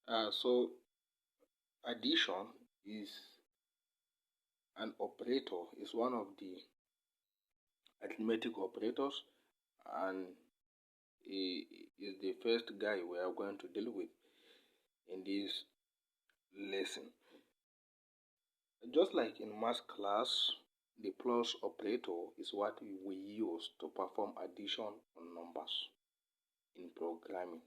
So addition is an operator, is one of the arithmetic operators, and is the first guy we are going to deal with in this lesson. Just like in math class, the plus operator is what we use to perform addition on numbers in programming,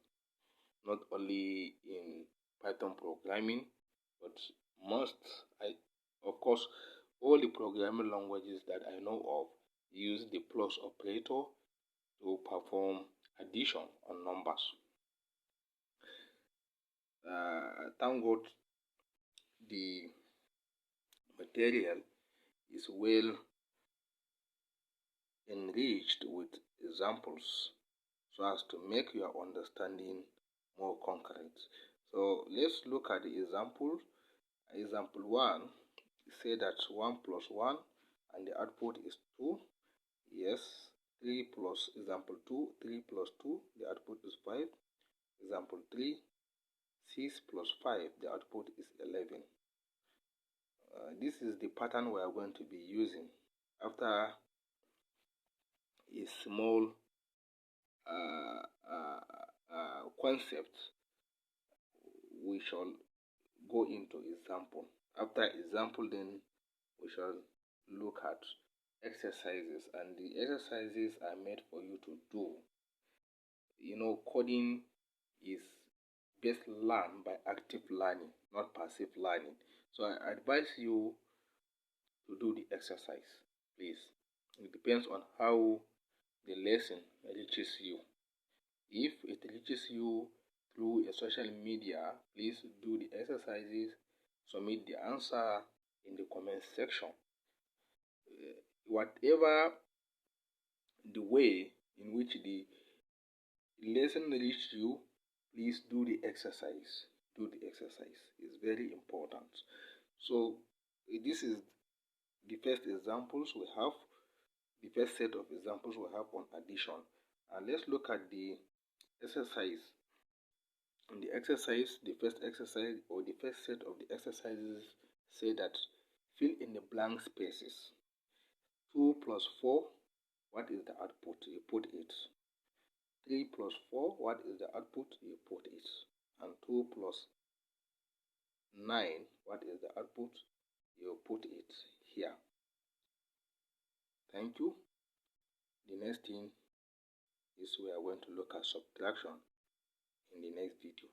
not only in Python programming, but most, of course, all the programming languages that I know of use the plus operator to perform addition on numbers. Thank God the material is well enriched with examples so as to make your understanding more concrete. So let's look at the example. Example 1 say that 1 plus 1 and the output is 2. Yes. 3 plus example 2, 3 plus 2, the output is 5. Example 3, 6 plus 5, the output is 11. This is the pattern we are going to be using. After a small concept, we shall go into example. After example, then we shall look at exercises, and the exercises are made for you to do. Coding is best learned by active learning, not passive learning. So I advise you to do the exercise, please. It depends on how the lesson reaches you. If it reaches you through a social media, please do the exercises, submit the answer in the comment section. Whatever the way in which the lesson reached you, please do the exercise. Do the exercise. It's very important. So this is the first examples we have, the first set of examples we have on addition. And let's look at the exercise. In the exercise, the first exercise or the first set of the exercises say that fill in the blank spaces. 2 plus 4, what is the output? You put it. 3 plus 4, what is the output? You put it. And 2 plus 9, what is the output? You put it here. Thank you. The next thing is we are going to look at subtraction in the next video.